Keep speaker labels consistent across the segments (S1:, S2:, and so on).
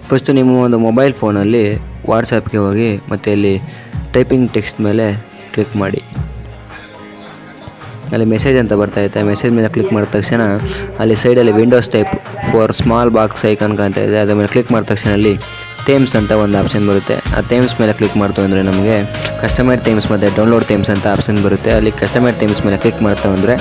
S1: First ನಿಮ್ಮ ಒಂದು mobile ಫೋನಲ್ಲಿ ವಾಟ್ಸಪ್ಗೆ ಹೋಗಿ ಮತ್ತು ಇಲ್ಲಿ ಟೈಪಿಂಗ್ ಟೆಕ್ಸ್ಟ್ ಮೇಲೆ ಕ್ಲಿಕ್ ಮಾಡಿ. ಅಲ್ಲಿ ಮೆಸೇಜ್ ಅಂತ ಬರ್ತಾಯಿದೆ. ಮೆಸೇಜ್ ಮೇಲೆ ಕ್ಲಿಕ್ ಮಾಡಿದ ತಕ್ಷಣ ಅಲ್ಲಿ ಸೈಡಲ್ಲಿ Windows type for small box icon ಕಾಣ್ತಾ ಇದೆ. ಅದರ ಮೇಲೆ ಕ್ಲಿಕ್ ಮಾಡಿದ ತಕ್ಷಣ ಅಲ್ಲಿ ಥೀಮ್ಸ್ ಅಂತ ಒಂದು ಆಪ್ಷನ್ ಬರುತ್ತೆ. ಆ ಥೀಮ್ಸ್ ಮೇಲೆ ಕ್ಲಿಕ್ ಮಾಡ್ತು ಅಂದರೆ ನಮಗೆ ಕಸ್ಟಮೈಡ್ ಥೀಮ್ಸ್ ಮತ್ತು ಡೌನ್ಲೋಡ್ ಥೀಮ್ಸ್ ಅಂತ ಆಪ್ಷನ್ ಬರುತ್ತೆ. ಅಲ್ಲಿ ಕಸ್ಟಮೈಡ್ ಥೀಮ್ಸ್ ಮೇಲೆ ಕ್ಲಿಕ್ ಮಾಡ್ತಾ ಅಂದರೆ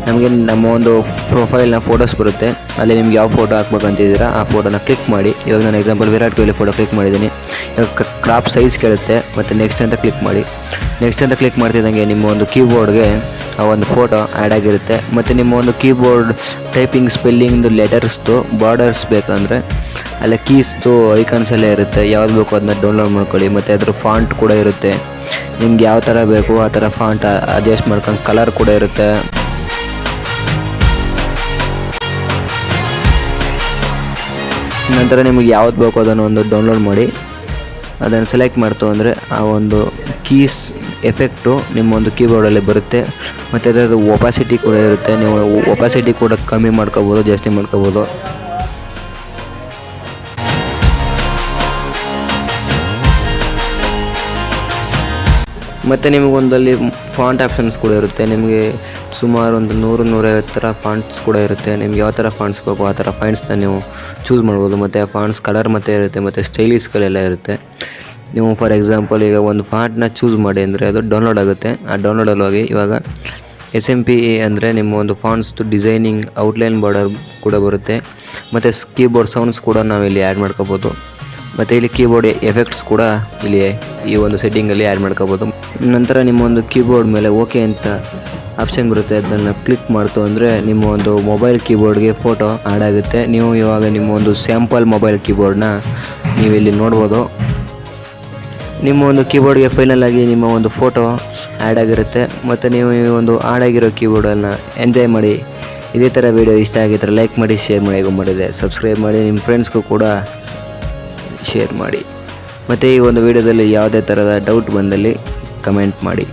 S1: ನಮಗೆ ನಮ್ಮ ಒಂದು ಪ್ರೊಫೈಲ್ನ ಫೋಟೋಸ್ ಬರುತ್ತೆ. ಅಲ್ಲಿ ನಿಮ್ಗೆ ಯಾವ ಫೋಟೋ ಹಾಕ್ಬೇಕಂತಿದ್ದೀರಾ ಆ ಫೋಟೋನ ಕ್ಲಿಕ್ ಮಾಡಿ. ಇವಾಗ ನಾನು example Virat Kohli photo click ಮಾಡಿದ್ದೀನಿ. ಇವಾಗ ಕ್ರಾಪ್ ಸೈಜ್ ಕೇಳುತ್ತೆ ಮತ್ತು ನೆಕ್ಸ್ಟ್ ಅಂತ ಕ್ಲಿಕ್ ಮಾಡಿ. ನೆಕ್ಸ್ಟ್ ಅಂತ ಕ್ಲಿಕ್ ಮಾಡ್ತಿದ್ದಂಗೆ ನಿಮ್ಮ ಒಂದು ಕೀಬೋರ್ಡ್ಗೆ ಆ ಒಂದು ಫೋಟೋ ಆ್ಯಡ್ ಆಗಿರುತ್ತೆ. ಮತ್ತು ನಿಮ್ಮ ಒಂದು ಕೀಬೋರ್ಡ್ ಟೈಪಿಂಗ್ ಸ್ಪೆಲ್ಲಿಂಗ್ದು ಲೆಟರ್ಸ್ದು ಬಾರ್ಡರ್ಸ್ ಬೇಕಂದರೆ ಅಲ್ಲ ಕೀಸ್ದು ಐಕಾನ್ಸ್ ಎಲ್ಲ ಇರುತ್ತೆ. ಯಾವ್ದು ಬೇಕೋ ಅದನ್ನ ಡೌನ್ಲೋಡ್ ಮಾಡ್ಕೊಳ್ಳಿ. ಮತ್ತು ಅದ್ರ ಫಾಂಟ್ ಕೂಡ ಇರುತ್ತೆ. ನಿಮ್ಗೆ ಯಾವ ಥರ ಬೇಕು ಆ ಥರ ಫಾಂಟ್ ಅಡ್ಜಸ್ಟ್ ಮಾಡ್ಕೊಂಡು ಕಲರ್ ಕೂಡ ಇರುತ್ತೆ. ನಂತರ ನಿಮಗೆ ಯಾವ್ದು ಬೇಕೋ ಅದನ್ನು ಒಂದು ಡೌನ್ಲೋಡ್ ಮಾಡಿ ಅದನ್ನು ಸೆಲೆಕ್ಟ್ ಮಾಡ್ತು ಅಂದರೆ ಆ ಒಂದು ಕೀಸ್ ಎಫೆಕ್ಟು ನಿಮ್ಮ ಒಂದು ಕೀಬೋರ್ಡಲ್ಲಿ ಬರುತ್ತೆ. ಮತ್ತು ಅದರದ್ದು ಒಪಾಸಿಟಿ ಕೂಡ ಇರುತ್ತೆ. ನೀವು ಒಪಾಸಿಟಿ ಕೂಡ ಕಮ್ಮಿ ಮಾಡ್ಕೋಬೋದು, ಜಾಸ್ತಿ ಮಾಡ್ಕೋಬೋದು. ಮತ್ತು ನಿಮಗೊಂದಲ್ಲಿ ಫಾಂಟ್ ಆಪ್ಷನ್ಸ್ ಕೂಡ ಇರುತ್ತೆ. ನಿಮಗೆ ಸುಮಾರು ಒಂದು 100-150 ಥರ ಫಾಂಟ್ಸ್ ಕೂಡ ಇರುತ್ತೆ. ನಿಮ್ಗೆ ಯಾವ ಥರ ಫಾಂಟ್ಸ್ ಬೇಕೋ ಆ ಥರ ಫಾಂಟ್ಸ್ನ ನೀವು ಚೂಸ್ ಮಾಡ್ಬೋದು. ಮತ್ತು ಆ ಫಾಂಟ್ಸ್ ಕಲರ್ ಮತ್ತು ಇರುತ್ತೆ ಮತ್ತು ಸ್ಟೈಲಿಸ್ಗಳೆಲ್ಲ ಇರುತ್ತೆ. ನೀವು ಫಾರ್ ಎಕ್ಸಾಂಪಲ್ ಈಗ ಒಂದು ಫಾಂಟ್ನ ಚೂಸ್ ಮಾಡಿ ಅಂದರೆ ಅದು ಡೌನ್ಲೋಡ್ ಆಗುತ್ತೆ. ಆ ಡೌನ್ಲೋಡಲ್ಲಿ ಹೋಗಿ ಇವಾಗ SMPA ಅಂದರೆ ನಿಮ್ಮ ಒಂದು ಫಾಂಟ್ಸ್ದು ಡಿಸೈನಿಂಗ್ ಔಟ್ಲೈನ್ ಬಾರ್ಡರ್ ಕೂಡ ಬರುತ್ತೆ. ಮತ್ತು ಕೀಬೋರ್ಡ್ ಸೌಂಡ್ಸ್ ಕೂಡ ನಾವು ಇಲ್ಲಿ ಆ್ಯಡ್ ಮಾಡ್ಕೋಬೋದು. ಮತ್ತು ಇಲ್ಲಿ ಕೀಬೋರ್ಡ್ ಎಫೆಕ್ಟ್ಸ್ ಕೂಡ ಇಲ್ಲಿ ಈ ಒಂದು ಸೆಟ್ಟಿಂಗಲ್ಲಿ ಆ್ಯಡ್ ಮಾಡ್ಕೋಬೋದು. ನಂತರ ನಿಮ್ಮ ಒಂದು ಕೀಬೋರ್ಡ್ ಮೇಲೆ ಓಕೆ ಅಂತ ಆಪ್ಷನ್ ಬರುತ್ತೆ. ಅದನ್ನು ಕ್ಲಿಕ್ ಮಾಡ್ತು ಅಂದರೆ ನಿಮ್ಮ ಒಂದು ಮೊಬೈಲ್ ಕೀಬೋರ್ಡ್ಗೆ ಫೋಟೋ ಆ್ಯಡ್ ಆಗುತ್ತೆ. ನೀವು ಇವಾಗ ನಿಮ್ಮ ಒಂದು ಸ್ಯಾಂಪಲ್ ಮೊಬೈಲ್ ಕೀಬೋರ್ಡ್ನ ನೀವು ಇಲ್ಲಿ ನೋಡ್ಬೋದು. ನಿಮ್ಮ ಒಂದು ಕೀಬೋರ್ಡ್ಗೆ ಫೈನಲ್ ಆಗಿ ನಿಮ್ಮ ಒಂದು ಫೋಟೋ ಆ್ಯಡ್ ಆಗಿರುತ್ತೆ. ಮತ್ತು ನೀವು ಈ ಒಂದು ಆ್ಯಡ್ ಆಗಿರೋ ಕೀಬೋರ್ಡನ್ನು ಎಂಜಾಯ್ ಮಾಡಿ. ಇದೇ ಥರ ವೀಡಿಯೋ ಇಷ್ಟ ಆಗಿದ್ದರೆ ಲೈಕ್ ಮಾಡಿ, ಶೇರ್ ಮಾಡಿದೆ ಸಬ್ಸ್ಕ್ರೈಬ್ ಮಾಡಿ, ನಿಮ್ಮ ಫ್ರೆಂಡ್ಸ್ಗೂ ಕೂಡ ಶೇರ್ ಮಾಡಿ. ಮತ್ತು ಈ ಒಂದು ವಿಡಿಯೋದಲ್ಲಿ ಯಾವುದೇ ಥರದ ಡೌಟ್ ಬಂದಲ್ಲಿ ಕಮೆಂಟ್ ಮಾಡಿ.